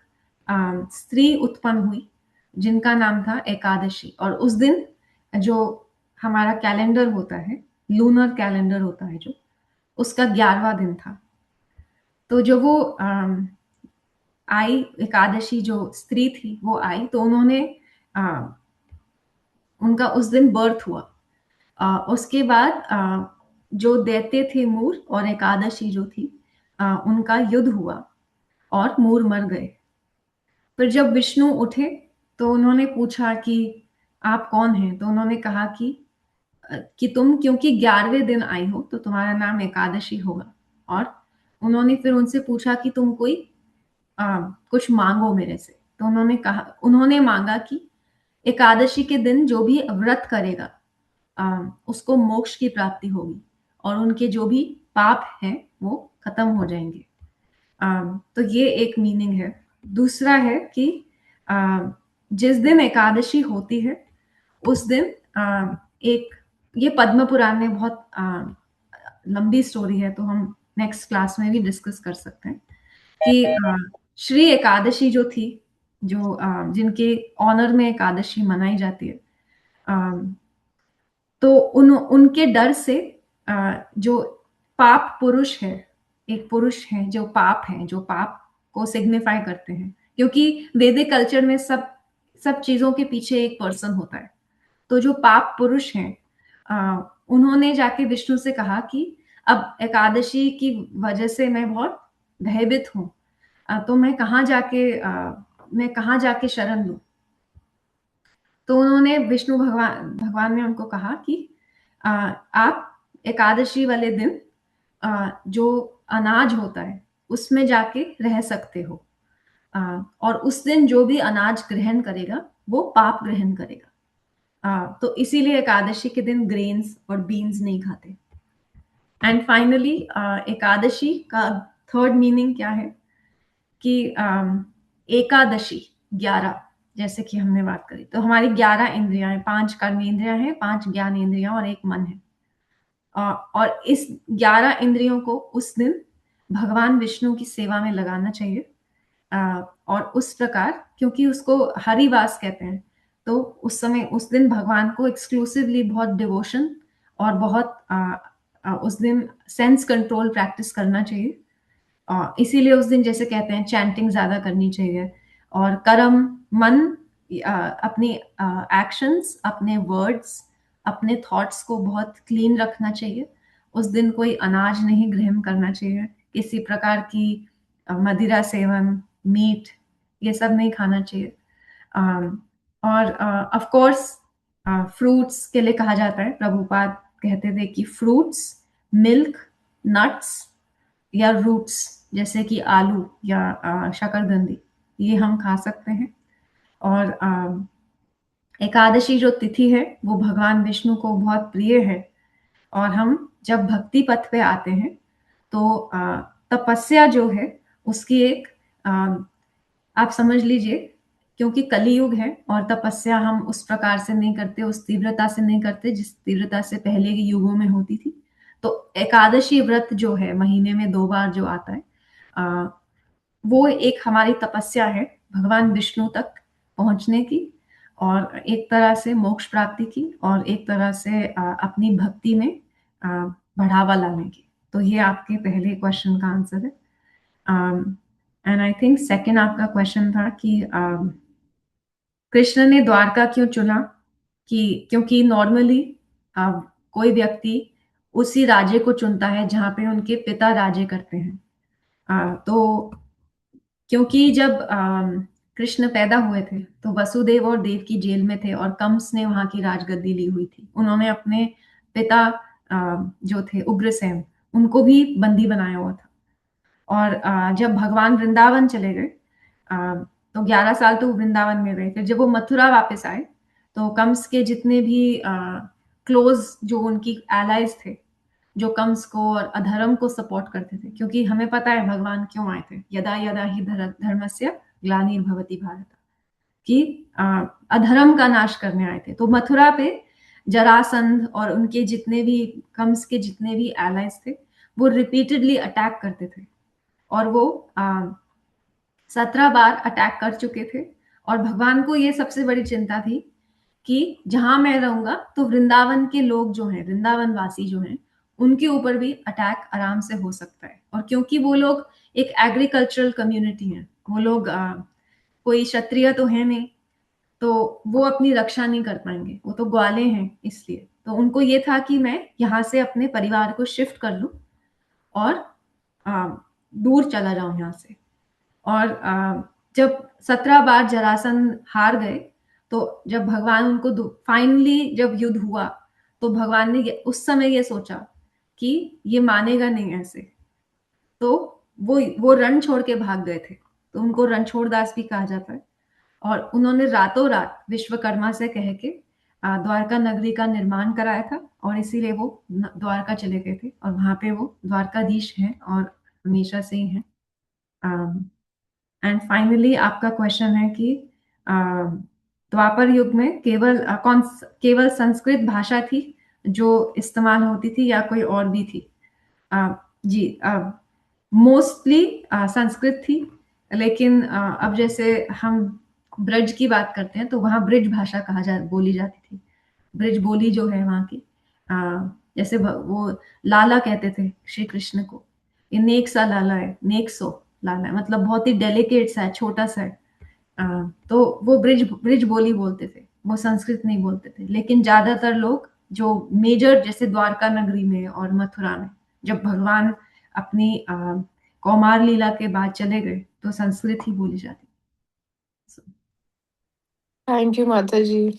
स्त्री उत्पन्न हुई जिनका नाम था एकादशी। और उस दिन जो हमारा कैलेंडर होता है, लूनर कैलेंडर होता है, जो उसका 11वां दिन था। तो जो वो आई एकादशी, जो स्त्री थी वो आई, तो उन्होंने उनका उस दिन बर्थ हुआ। उसके बाद जो दैत्य थे मूर और एकादशी जो थी उनका युद्ध हुआ और मूर मर गए। फिर जब विष्णु उठे तो उन्होंने पूछा कि आप कौन हैं? तो उन्होंने कहा कि तुम क्योंकि 11वें दिन आई हो तो तुम्हारा नाम एकादशी होगा। और उन्होंने फिर उनसे पूछा कि तुम कोई कुछ मांगो मेरे से। तो उन्होंने मांगा कि एकादशी के दिन जो भी व्रत करेगा उसको मोक्ष की प्राप्ति होगी और उनके जो भी पाप हैं वो खत्म हो जाएंगे। तो ये एक मीनिंग है। दूसरा है कि जिस दिन एकादशी होती है उस दिन एक, ये पद्म पुराण में बहुत लंबी स्टोरी है तो हम नेक्स्ट क्लास में भी डिस्कस कर सकते हैं कि श्री एकादशी जो थी, जो जिनके ऑनर में एकादशी मनाई जाती है, तो उनके डर से जो पाप पुरुष है, एक पुरुष है जो पाप है, जो पाप को सिग्निफाई करते हैं, क्योंकि वैदिक कल्चर में सब चीजों के पीछे एक पर्सन होता है। तो जो पाप पुरुष हैं उन्होंने जाके विष्णु से कहा कि अब एकादशी की वजह से मैं बहुत भयभीत हूँ, तो मैं कहाँ जाके शरण लूं। तो उन्होंने विष्णु भगवान ने उनको कहा कि आप एकादशी वाले दिन जो अनाज होता है उसमें जाके रह सकते हो, और उस दिन जो भी अनाज ग्रहण करेगा वो पाप ग्रहण करेगा। तो इसीलिए एकादशी के दिन ग्रेन्स और बीन्स नहीं खाते। एंड फाइनली एकादशी का थर्ड मीनिंग क्या है कि एकादशी 11, जैसे कि हमने बात करी, तो हमारी 11 इंद्रियां हैं, 5 कर्मेंद्रियां हैं, 5 ज्ञान इंद्रियां और 1 मन है। और इस 11 इंद्रियों को उस दिन भगवान विष्णु की सेवा में लगाना चाहिए। और उस प्रकार, क्योंकि उसको हरिवास कहते हैं, तो उस समय उस दिन भगवान को एक्सक्लूसिवली बहुत डिवोशन और बहुत उस दिन सेंस कंट्रोल प्रैक्टिस करना चाहिए। इसीलिए उस दिन जैसे कहते हैं चैंटिंग ज्यादा करनी चाहिए, और कर्म मन अपनी एक्शंस, अपने वर्ड्स, अपने थॉट्स को बहुत क्लीन रखना चाहिए। उस दिन कोई अनाज नहीं ग्रहण करना चाहिए, किसी प्रकार की मदिरा सेवन, मीट, ये सब नहीं खाना चाहिए। और ऑफ कोर्स फ्रूट्स के लिए कहा जाता है, प्रभुपाद कहते थे कि फ्रूट्स, मिल्क, नट्स या रूट्स जैसे कि आलू या शकरकंदी, ये हम खा सकते हैं। और एकादशी जो तिथि है वो भगवान विष्णु को बहुत प्रिय है, और हम जब भक्ति पथ पे आते हैं तो तपस्या जो है उसकी एक आप समझ लीजिए, क्योंकि कलियुग है और तपस्या हम उस प्रकार से नहीं करते, उस तीव्रता से नहीं करते जिस तीव्रता से पहले के युगों में होती थी। तो एकादशी व्रत जो है महीने में 2 बार जो आता है, वो एक हमारी तपस्या है भगवान विष्णु तक पहुंचने की, और एक तरह से मोक्ष प्राप्ति की, और एक तरह से अपनी भक्ति में बढ़ावा लाने की। तो ये आपके पहले क्वेश्चन का आंसर है। एंड आई थिंक सेकंड आपका क्वेश्चन था कि कृष्ण ने द्वारका क्यों चुना, कि क्योंकि नॉर्मली कोई व्यक्ति उसी राज्य को चुनता है जहाँ पे उनके पिता राज्य करते हैं। तो क्योंकि जब कृष्ण पैदा हुए थे तो वसुदेव और देवकी जेल में थे, और कंस ने वहां की राजगद्दी ली हुई थी। उन्होंने अपने पिता जो थे उग्रसेन, उनको भी बंदी बनाया हुआ था। और जब भगवान वृंदावन चले गए तो 11 साल तो वृंदावन में रहे। फिर जब वो मथुरा वापस आए तो कंस के जितने भी क्लोज जो उनकी एलाइज थे, जो कंस को और अधर्म को सपोर्ट करते थे, क्योंकि हमें पता है भगवान क्यों आए थे, यदा यदा ही धर्मस्य ग्लानिर्भवति भारत, कि अधर्म का नाश करने आए थे। तो मथुरा पे जरासंध और उनके जितने भी कंस के जितने भी एलाइज थे वो रिपीटेडली अटैक करते थे, और वो 17 बार अटैक कर चुके थे। और भगवान को ये सबसे बड़ी चिंता थी कि जहां मैं रहूंगा तो वृंदावन के लोग जो हैं, वृंदावन वासी जो हैं, उनके ऊपर भी अटैक आराम से हो सकता है। और क्योंकि वो लोग एक एग्रीकल्चरल कम्युनिटी है, वो लोग कोई क्षत्रिय तो है नहीं, तो वो अपनी रक्षा नहीं कर पाएंगे, वो तो ग्वाले हैं। इसलिए तो उनको ये था कि मैं यहाँ से अपने परिवार को शिफ्ट कर लूं और दूर चला जाऊं यहाँ से। और जब 17 बार जरासंध हार गए, तो जब भगवान उनको फाइनली जब युद्ध हुआ तो भगवान ने उस समय ये सोचा कि ये मानेगा नहीं ऐसे, तो वो रण छोड़ के भाग गए थे। तो उनको रणछोड़दास भी कहा जाता है। और उन्होंने रातों रात विश्वकर्मा से कह के द्वारका नगरी का निर्माण कराया था, और इसीलिए वो द्वारका चले गए थे, और वहां पे वो द्वारकाधीश हैं और हमेशा से ही हैं। एंड फाइनली आपका क्वेश्चन है कि द्वापर युग में केवल संस्कृत भाषा थी जो इस्तेमाल होती थी या कोई और भी थी? जी, मोस्टली संस्कृत थी, लेकिन अब जैसे हम ब्रज की बात करते हैं तो वहाँ ब्रिज भाषा बोली जाती थी। ब्रिज बोली जो है वहाँ की, जैसे वो लाला कहते थे श्री कृष्ण को, ये नेक सा लाला है, नेक सो लाला है, मतलब बहुत ही डेलिकेट सा है, छोटा सा है। तो वो ब्रिज बोली बोलते थे, वो संस्कृत नहीं बोलते थे। लेकिन ज्यादातर लोग जो मेजर जैसे द्वारका नगरी में और मथुरा में जब भगवान अपनी कौमार लीला के बाद चले गए तो संस्कृत ही बोली जाती। Thank you, Mataji.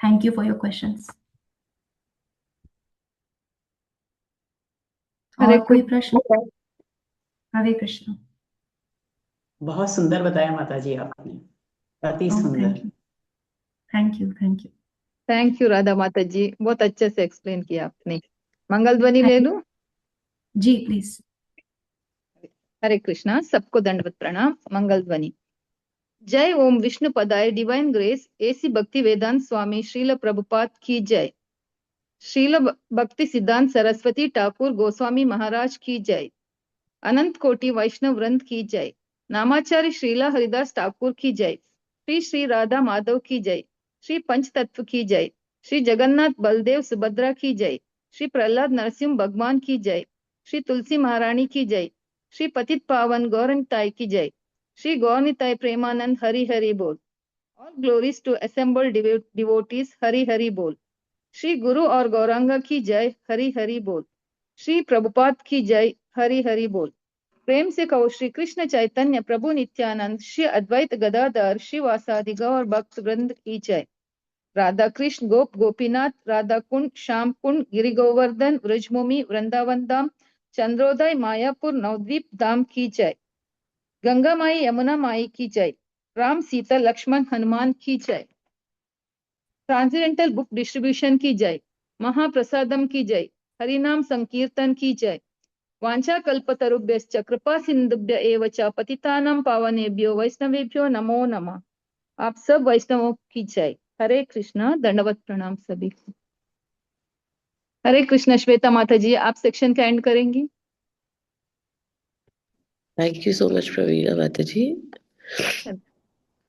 Thank you for your questions. Hare और कोई प्रश्न? हरे कृष्ण। बहुत सुंदर बताया माताजी आपने, अति सुंदर। Thank you. Thank you. Thank you Radha माता जी, बहुत अच्छे से एक्सप्लेन किया आपने। मंगल ध्वनि ले लूं? जी प्लीज। हरे कृष्णा, सबको दंडवत प्रणाम। मंगल ध्वनि। जय ओम विष्णु पदाय डिवाइन ग्रेस एसी भक्ति वेदांत स्वामी श्रील प्रभुपाद की जय। श्रील भक्ति सिद्धांत सरस्वती ठाकुर गोस्वामी महाराज की जय। अनंत कोटि वैष्णव वृंद की जय। नामाचार्य श्रीला हरिदास ठाकुर की जय। श्री श्री राधा माधव की जय। श्री पंचतत्व की जय। श्री जगन्नाथ बलदेव सुभद्रा की जय। श्री प्रहलाद नरसिंह भगवान की जय। श्री तुलसी महारानी की जय। श्री पतित पावन गौरनिताई की जय। श्री गौरनिताई प्रेमानंद हरि हरि बोल। All glories to assembled devotees, Hari Hari बोल। श्री गुरु और गौरांगा की जय, हरि हरि बोल। श्री प्रभुपाद की जय, हरि हरि बोल। प्रेम से कहो श्री कृष्ण चैतन्य प्रभु नित्यानंद श्री अद्वैत गदाधर श्री वासादि गौर भक्त वृंद की जय। राधा कृष्ण गोप गोपीनाथ राधा कुंड श्याम कुंड गिरि गोवर्धन व्रजभूमि वृंदावन धाम चंद्रोदय मायापुर नवद्वीप धाम की जय। गंगा माई यमुना माई की जय। राम सीता लक्ष्मण हनुमान की जय। ट्रांसेंडेंटल बुक डिस्ट्रीब्यूशन की जय। महाप्रसादम की जय। हरिनाम संकीर्तन की जय। वांछा कल्पतरुभ्यश्च कृपा सिंधुभ्य एव च पतितानां पावनेभ्यो वैष्णवेभ्यो नमो नमः। आप सब वैष्णवों की जय। हरे कृष्णा, दंडवत प्रणाम सभी को। हरे कृष्णा। श्वेता माता जी, आप सेक्शन का एंड करेंगी। Thank you so much, Praveena Mataji.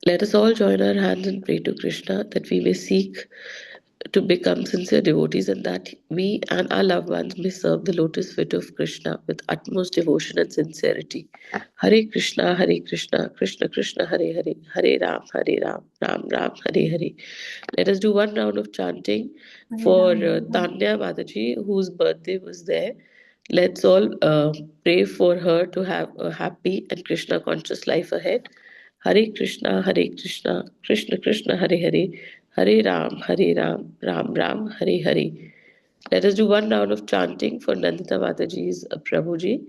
Let us all join our hands and pray to Krishna that we may seek to become sincere devotees and that we and our loved ones may serve the lotus feet of Krishna with utmost devotion and sincerity. Hare Krishna, Krishna Krishna, Hare Hare, Hare Ram, Ram Ram, Hare Hare. Let us do one round of chanting for Tanya Mataji, whose birthday was there. Let's all pray for her to have a happy and Krishna conscious life ahead. Hare Krishna, Krishna Krishna, Hare Hare, Hare Ram, Ram Ram, Hare Hare. Let us do one round of chanting for Nandita Mataji's Prabhuji.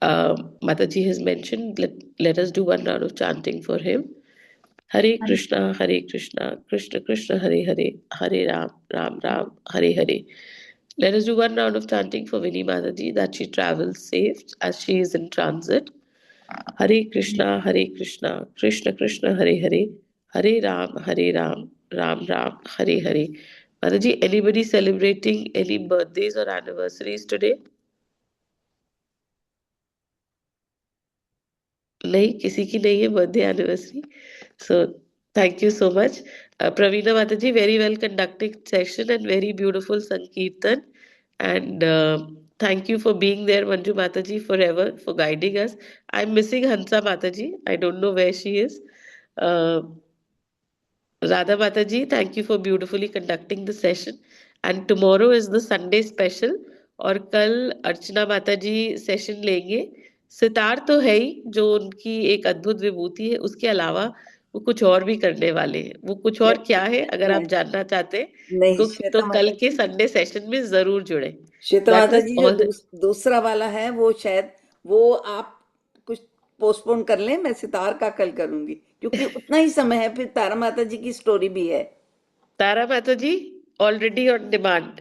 Mataji has mentioned, let us do one round of chanting for him. Hare Krishna, Krishna Krishna, Hare Hare, Hare Ram, Ram, Hare Hare. Let us do one round of chanting for Vinny Mataji that she travels safe as she is in transit. Hare Krishna, Krishna Krishna, Hare Hare, Hare Ram, Ram Ram, Hare Hare. Mataji, anybody celebrating any birthdays or anniversaries today? नहीं, किसी की नहीं है birthday anniversary. So thank you so much, Praveena Mataji. Very well conducted session and very beautiful Sankirtan. And thank you for being there, Manju Mataji, forever for guiding us. I'm missing Hansa Mataji. I don't know where she is. Radha Mataji, thank you for beautifully conducting the session. And tomorrow is the Sunday special. और कल अर्चना माता जी सेशन लेंगे. सितार तो है ही, जो उनकी एक अद्भुत विभूति है, उसके अलावा वो कुछ और भी करने वाले हैं. वो कुछ और क्या है, अगर आप जानना चाहते हैं तो कल के संडे सेशन में जरूर जुड़े. श्वेता माता जी, जो दूसरा वाला है वो शायद वो आप कुछ पोस्टपोन कर लें. मैं सितार का कल करूंगी क्योंकि उतना ही समय है. फिर तारा माता जी की स्टोरी भी है. तारा माता जी ऑलरेडी ऑन डिमांड.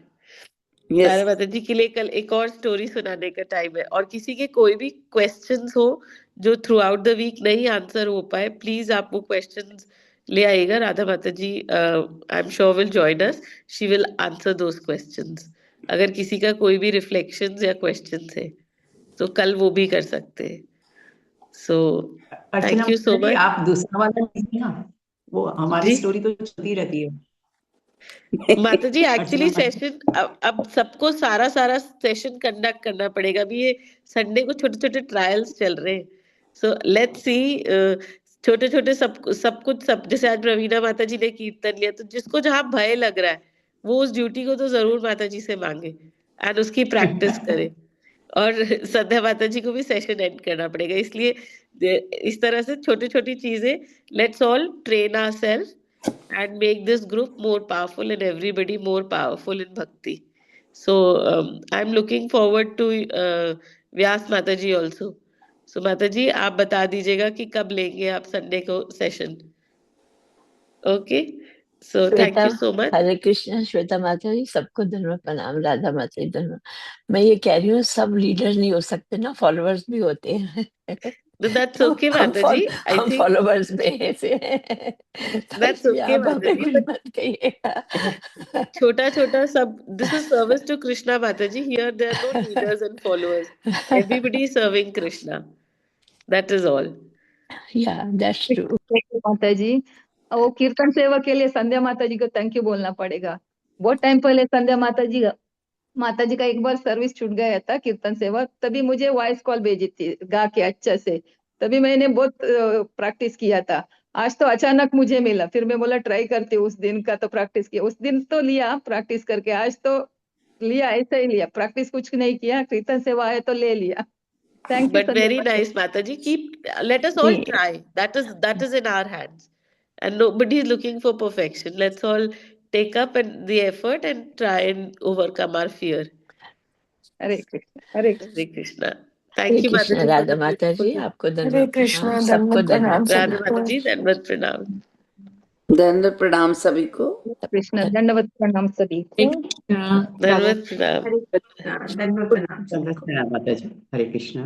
तारा माता जी के लिए कल एक और स्टोरी सुनाने का टाइम है. और किसी के कोई भी क्वेश्चंस हो जो थ्रू आउट द वीक नहीं आंसर हो पाए, प्लीज आप वो क्वेश्चंस ले आइएगा. राधा माता ji I am sure will join us. She will answer those questions. अगर किसी का कोई भी रिफ्लेक्शंस या क्वेश्चंस है तो कल वो भी कर सकते हैं. So thank you so much. आप दूसरा वाला लीजिए ना, वो हमारी स्टोरी तो चलती रहती है. माता जी एक्चुअली सेशन अब सबको सारा सेशन कंडक्ट करना पड़ेगा. अभी ये संडे को छोटे छोटे ट्रायल्स चल रहे हैं. सो लेट्स सी, छोटे छोटे सब कुछ जैसे आज प्रवीणा माता जी ने कीर्तन लिया, तो जिसको जहाँ भय लग रहा है वो उस ड्यूटी को तो जरूर माता जी से मांगे एंड उसकी प्रैक्टिस करे. और संध्या माता जी को भी सेशन एंड करना पड़ेगा. इसलिए इस तरह से छोटी छोटी चीजें, let's all train ourselves and make this group more powerful and everybody more powerful in bhakti. So I'm looking forward to Vyas Mataji also. So Mataji, आप बता दीजिएगा कि कब लेंगे आप संडे को session. Okay, so thank you so much. हरे कृष्ण. श्वेता माता जी, सबको धन्यवाद, प्रणाम. राधा माता जी धन्यवाद. मैं ये कह रही हूँ, सब लीडर नहीं हो सकते ना, फॉलोअर्स भी होते हैं. That's okay, Mataji. I think followers में से that's okay, Mataji. छोटा सब. This is service to Krishna, Mataji. Here there are no leaders and followers. Everybody is serving Krishna. That is all. Yeah, that's true. माता जी, वो कीर्तन सेवा के लिए संध्या माता जी को थैंक यू बोलना पड़ेगा। बहुत टाइम पहले संध्या माता जी का एक बार सर्विस छूट गया था कीर्तन सेवा, तभी मुझे वॉइस कॉल भेजी थी गा के अच्छे से, तभी मैंने बहुत प्रैक्टिस किया था। आज तो अचानक मुझे मिला, फिर मैं बोला ट्राई करती हूँ। उस दिन का तो प्रैक्टिस किया, उस दिन तो लिया प्रैक्टिस करके, आज तो लिया ऐसा ही लिया, प्रैक्टिस कुछ नहीं किया, कीर्तन सेवा आया तो ले लिया। Thank you But very nice, Mataji. Let us all try. That is in our hands, and nobody is looking for perfection. Let's all take up the effort and try and overcome our fear. Hare Krishna, Hare Krishna. Hare Krishna. Hare Thank you, Krishna Mataji. Radha माता जी, आपको Hare धन्यवाद Krishna, प्रणाम, सबको Dandavat Pranam धन्यवाद Radha Sabhiko. Mataji, Dandavat Pranam. दंड प्रणाम सभी को। कृष्ण दंडवत प्रणाम सभी को। Dandavat Pranam. दंडवत प्रणाम माता जी। हरे कृष्णा।